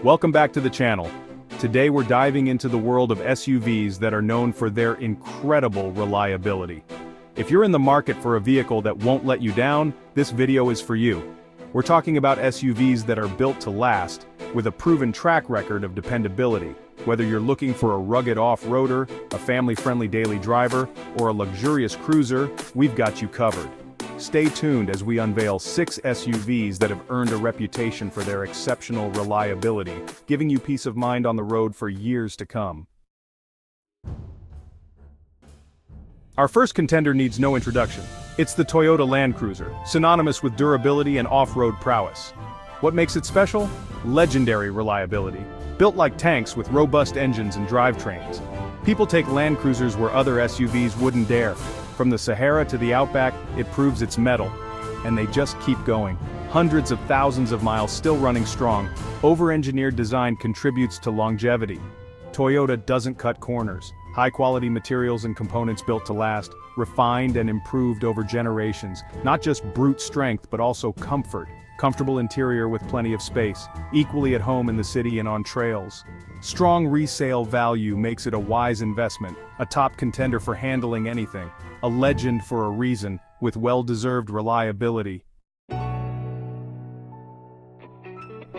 Welcome back to the channel. Today we're diving into the world of SUVs that are known for their incredible reliability. If you're in the market for a vehicle that won't let you down, this video is for you. We're talking about SUVs that are built to last, with a proven track record of dependability. Whether you're looking for a rugged off-roader, a family-friendly daily driver, or a luxurious cruiser, we've got you covered. Stay tuned as we unveil 6 SUVs that have earned a reputation for their exceptional reliability, giving you peace of mind on the road for years to come. Our first contender needs no introduction. It's the Toyota Land Cruiser, synonymous with durability and off-road prowess. What makes it special? Legendary reliability. Built like tanks with robust engines and drivetrains. People take Land Cruisers where other SUVs wouldn't dare. From the Sahara to the Outback, it proves its mettle. And they just keep going. Hundreds of thousands of miles still running strong. Over-engineered design contributes to longevity. Toyota doesn't cut corners. High-quality materials and components built to last, refined and improved over generations. Not just brute strength, but also comfort. Comfortable interior with plenty of space, equally at home in the city and on trails. Strong resale value makes it a wise investment, a top contender for handling anything, a legend for a reason, with well-deserved reliability.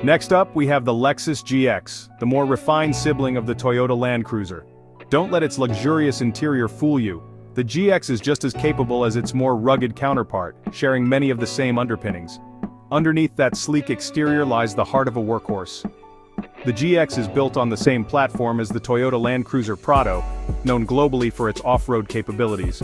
Next up, we have the Lexus GX, the more refined sibling of the Toyota Land Cruiser. Don't let its luxurious interior fool you. The GX is just as capable as its more rugged counterpart, sharing many of the same underpinnings. Underneath that sleek exterior lies the heart of a workhorse. The GX is built on the same platform as the Toyota Land Cruiser Prado, known globally for its off-road capabilities.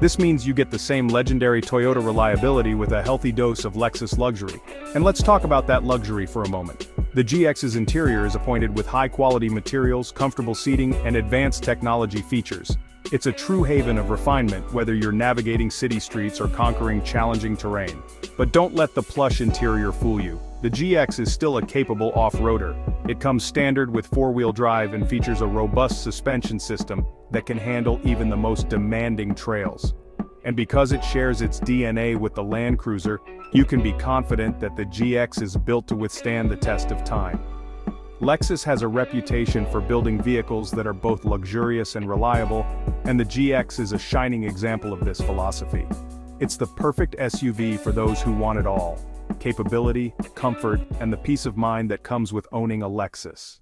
This means you get the same legendary Toyota reliability with a healthy dose of Lexus luxury. And let's talk about that luxury for a moment. The GX's interior is appointed with high-quality materials, comfortable seating, and advanced technology features. It's a true haven of refinement, whether you're navigating city streets or conquering challenging terrain. But don't let the plush interior fool you. The GX is still a capable off-roader. It comes standard with 4-wheel drive and features a robust suspension system that can handle even the most demanding trails. And because it shares its DNA with the Land Cruiser, you can be confident that the GX is built to withstand the test of time. Lexus has a reputation for building vehicles that are both luxurious and reliable, and the GX is a shining example of this philosophy. It's the perfect SUV for those who want it all: capability, comfort, and the peace of mind that comes with owning a Lexus.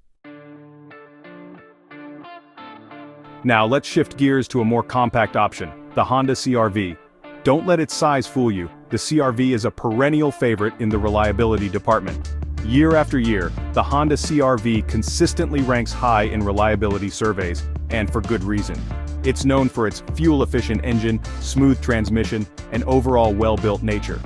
Now let's shift gears to a more compact option, the Honda CR-V. Don't let its size fool you. The CR-V is a perennial favorite in the reliability department. Year after year, the Honda CR-V consistently ranks high in reliability surveys, and for good reason. It's known for its fuel-efficient engine, smooth transmission, and overall well-built nature.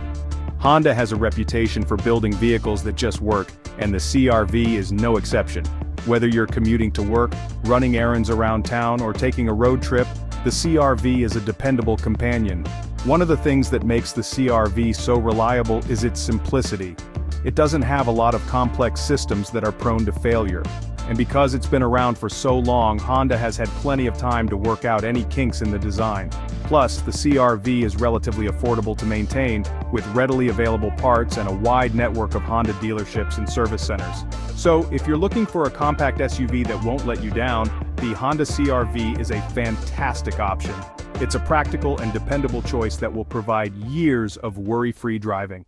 Honda has a reputation for building vehicles that just work, and the CR-V is no exception. Whether you're commuting to work, running errands around town, or taking a road trip, the CR-V is a dependable companion. One of the things that makes the CR-V so reliable is its simplicity. It doesn't have a lot of complex systems that are prone to failure. And because it's been around for so long, Honda has had plenty of time to work out any kinks in the design. Plus, the CR-V is relatively affordable to maintain, with readily available parts and a wide network of Honda dealerships and service centers. So, if you're looking for a compact SUV that won't let you down, the Honda CR-V is a fantastic option. It's a practical and dependable choice that will provide years of worry-free driving.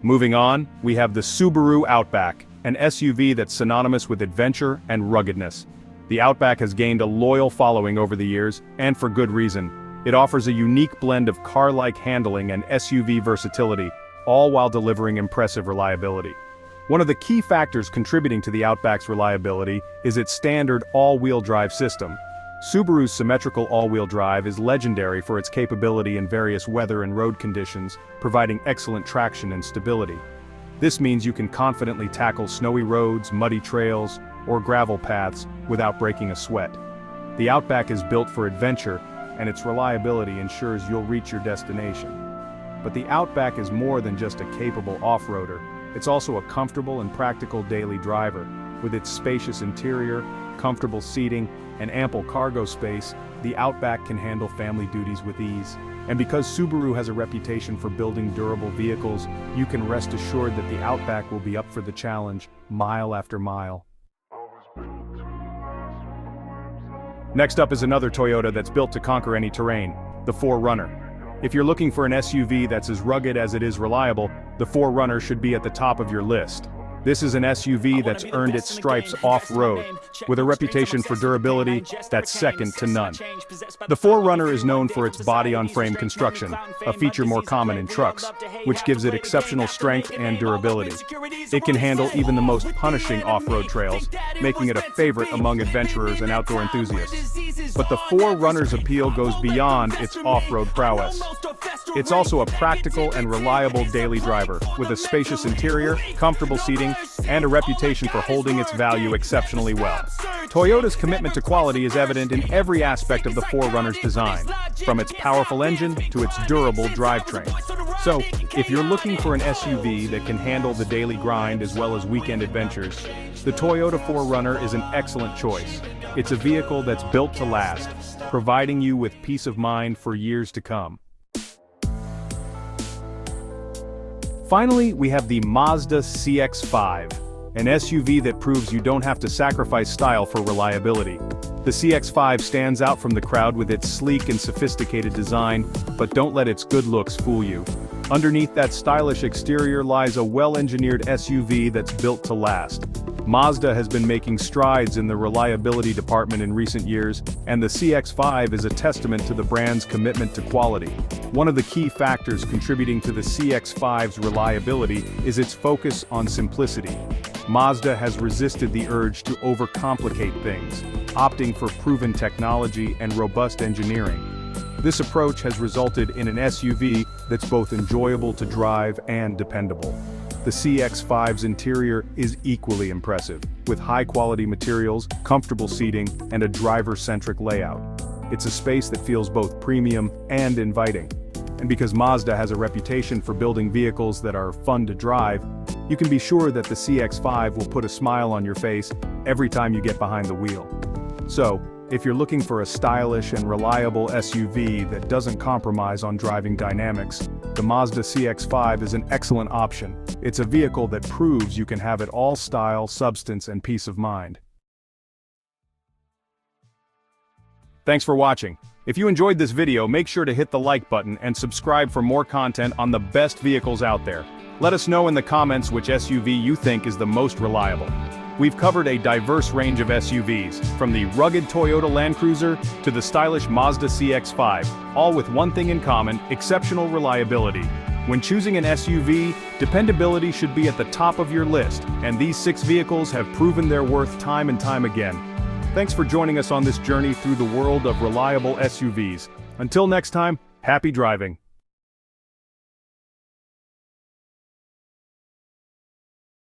Moving on, we have the Subaru Outback, an SUV that's synonymous with adventure and ruggedness. The Outback has gained a loyal following over the years, and for good reason. It offers a unique blend of car-like handling and SUV versatility, all while delivering impressive reliability. One of the key factors contributing to the Outback's reliability is its standard all-wheel drive system. Subaru's symmetrical all-wheel drive is legendary for its capability in various weather and road conditions, providing excellent traction and stability. This means you can confidently tackle snowy roads, muddy trails, or gravel paths without breaking a sweat. The Outback is built for adventure, and its reliability ensures you'll reach your destination. But the Outback is more than just a capable off-roader. It's also a comfortable and practical daily driver. With its spacious interior, comfortable seating, and ample cargo space, the Outback can handle family duties with ease. And because Subaru has a reputation for building durable vehicles, you can rest assured that the Outback will be up for the challenge, mile after mile. Next up is another Toyota that's built to conquer any terrain, the 4Runner. If you're looking for an SUV that's as rugged as it is reliable, the 4Runner should be at the top of your list. This is an SUV that's earned its stripes off-road, with a reputation for durability that's second to none. The 4Runner is known for its body-on-frame construction, a feature more common in trucks, which gives it exceptional strength and durability. It can handle even the most punishing off-road trails, making it a favorite among adventurers and outdoor enthusiasts. But the 4Runner's appeal goes beyond its off-road prowess. It's also a practical and reliable daily driver, with a spacious interior, comfortable seating, and a reputation for holding its value exceptionally well. Toyota's commitment to quality is evident in every aspect of the 4Runner's design, from its powerful engine to its durable drivetrain. So, if you're looking for an SUV that can handle the daily grind as well as weekend adventures, the Toyota 4Runner is an excellent choice. It's a vehicle that's built to last, providing you with peace of mind for years to come. Finally, we have the Mazda CX-5, an SUV that proves you don't have to sacrifice style for reliability. The CX-5 stands out from the crowd with its sleek and sophisticated design, but don't let its good looks fool you. Underneath that stylish exterior lies a well-engineered SUV that's built to last. Mazda has been making strides in the reliability department in recent years, and the CX-5 is a testament to the brand's commitment to quality. One of the key factors contributing to the CX-5's reliability is its focus on simplicity. Mazda has resisted the urge to overcomplicate things, opting for proven technology and robust engineering. This approach has resulted in an SUV that's both enjoyable to drive and dependable. The CX-5's interior is equally impressive, with high-quality materials, comfortable seating, and a driver-centric layout. It's a space that feels both premium and inviting. And because Mazda has a reputation for building vehicles that are fun to drive, you can be sure that the CX-5 will put a smile on your face every time you get behind the wheel. So, if you're looking for a stylish and reliable SUV that doesn't compromise on driving dynamics, the Mazda CX-5 is an excellent option. It's a vehicle that proves you can have it all: style, substance, and peace of mind. Thanks for watching. If you enjoyed this video, make sure to hit the like button and subscribe for more content on the best vehicles out there. Let us know in the comments which SUV you think is the most reliable. We've covered a diverse range of SUVs, from the rugged Toyota Land Cruiser to the stylish Mazda CX-5, all with one thing in common: exceptional reliability. When choosing an SUV, dependability should be at the top of your list, and these 6 vehicles have proven their worth time and time again. Thanks for joining us on this journey through the world of reliable SUVs. Until next time, happy driving.